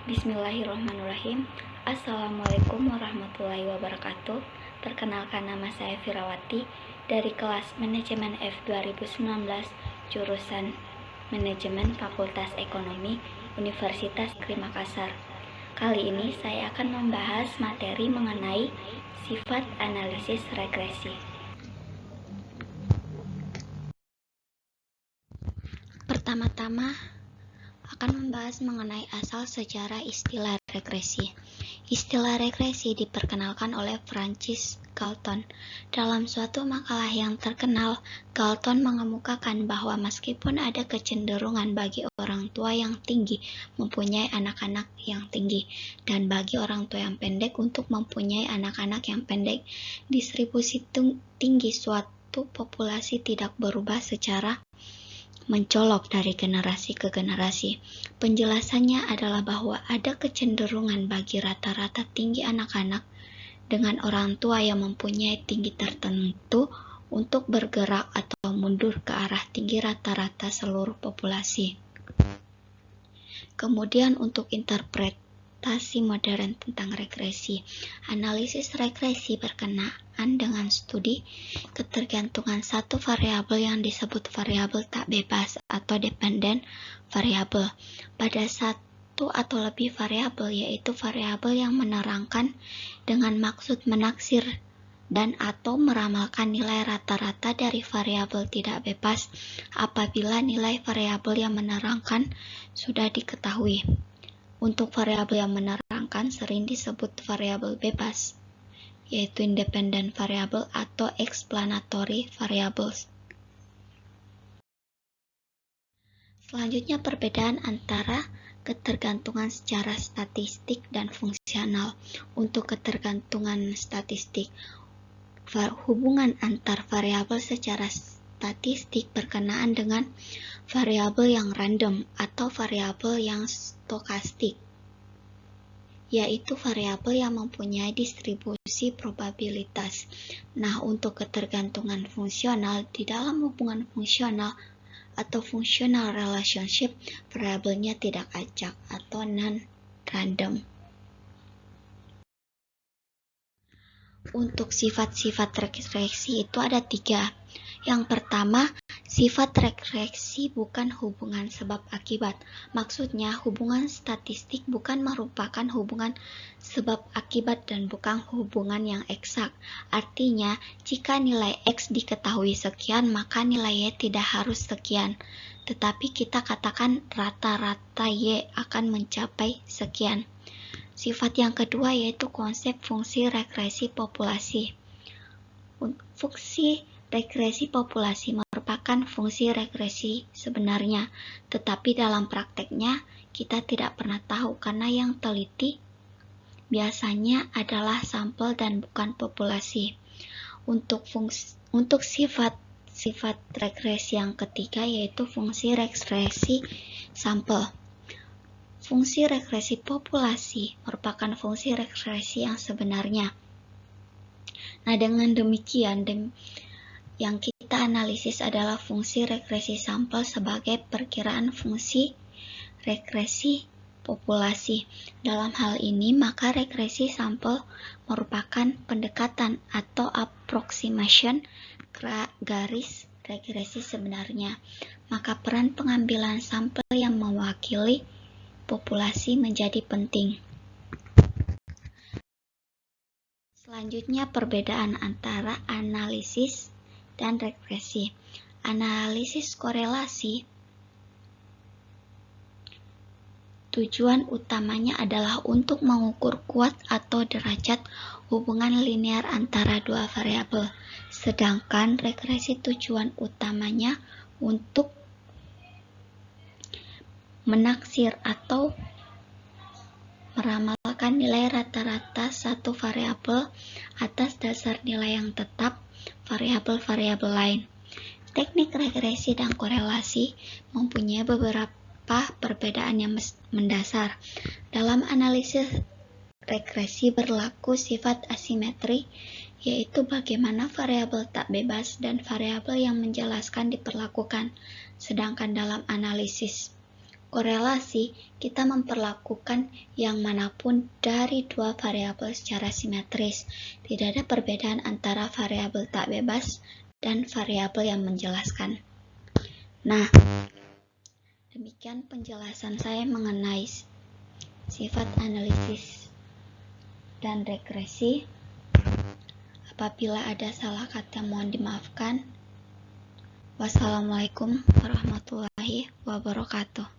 Bismillahirrahmanirrahim. Assalamualaikum warahmatullahi wabarakatuh. Perkenalkan, nama saya Firawati dari kelas Manajemen F 2019, jurusan Manajemen Fakultas Ekonomi Universitas Negeri Makassar. Kali ini saya akan membahas materi mengenai sifat analisis regresi. Pertama-tama akan membahas mengenai asal sejarah istilah regresi. Istilah regresi diperkenalkan oleh Francis Galton. Dalam suatu makalah yang terkenal, Galton mengemukakan bahwa meskipun ada kecenderungan bagi orang tua yang tinggi mempunyai anak-anak yang tinggi, dan bagi orang tua yang pendek untuk mempunyai anak-anak yang pendek, distribusi tinggi suatu populasi tidak berubah secara mencolok dari generasi ke generasi. Penjelasannya adalah bahwa ada kecenderungan bagi rata-rata tinggi anak-anak dengan orang tua yang mempunyai tinggi tertentu untuk bergerak atau mundur ke arah tinggi rata-rata seluruh populasi. Kemudian untuk interpretasi modern tentang regresi. Analisis regresi berkenaan dengan studi ketergantungan satu variabel yang disebut variabel tak bebas atau dependent variable pada satu atau lebih variabel, yaitu variabel yang menerangkan dengan maksud menaksir dan atau meramalkan nilai rata-rata dari variabel tidak bebas apabila nilai variabel yang menerangkan sudah diketahui. Untuk variabel yang menerangkan sering disebut variabel bebas, yaitu independent variable atau explanatory variables. Selanjutnya, perbedaan antara ketergantungan secara statistik dan fungsional. Untuk ketergantungan statistik, hubungan antar variabel secara statistik berkenaan dengan variabel yang random atau variabel yang stokastik, yaitu variabel yang mempunyai distribusi probabilitas. Nah, untuk ketergantungan fungsional, di dalam hubungan fungsional atau functional relationship, variabelnya tidak acak atau non-random. Untuk sifat-sifat regresi itu ada 3. Yang pertama, sifat regresi bukan hubungan sebab akibat. Maksudnya, hubungan statistik bukan merupakan hubungan sebab akibat dan bukan hubungan yang eksak. Artinya, jika nilai X diketahui sekian, maka nilai Y tidak harus sekian. Tetapi kita katakan rata-rata Y akan mencapai sekian. Sifat yang kedua yaitu konsep fungsi regresi populasi. Fungsi regresi populasi merupakan fungsi regresi sebenarnya, tetapi dalam prakteknya kita tidak pernah tahu karena yang teliti biasanya adalah sampel dan bukan populasi. Untuk sifat regresi yang ketiga yaitu fungsi regresi sampel. Fungsi regresi populasi merupakan fungsi regresi yang sebenarnya. Nah, dengan demikian, yang kita analisis adalah fungsi regresi sampel sebagai perkiraan fungsi regresi populasi. Dalam hal ini, maka regresi sampel merupakan pendekatan atau approximation garis regresi sebenarnya. Maka peran pengambilan sampel yang mewakili populasi menjadi penting. Selanjutnya, perbedaan antara analisis dan regresi. Analisis korelasi tujuan utamanya adalah untuk mengukur kuat atau derajat hubungan linear antara dua variabel, sedangkan regresi tujuan utamanya untuk menaksir atau meramalkan nilai rata-rata satu variabel atas dasar nilai yang tetap variabel-variabel lain. Teknik regresi dan korelasi mempunyai beberapa perbedaan yang mendasar. Dalam analisis regresi berlaku sifat asimetri, yaitu bagaimana variabel tak bebas dan variabel yang menjelaskan diperlakukan. Sedangkan dalam analisis korelasi, kita memperlakukan yang manapun dari dua variabel secara simetris. Tidak ada perbedaan antara variabel tak bebas dan variabel yang menjelaskan. Nah, demikian penjelasan saya mengenai sifat analisis dan regresi. Apabila ada salah kata, mohon dimaafkan. Wassalamualaikum warahmatullahi wabarakatuh.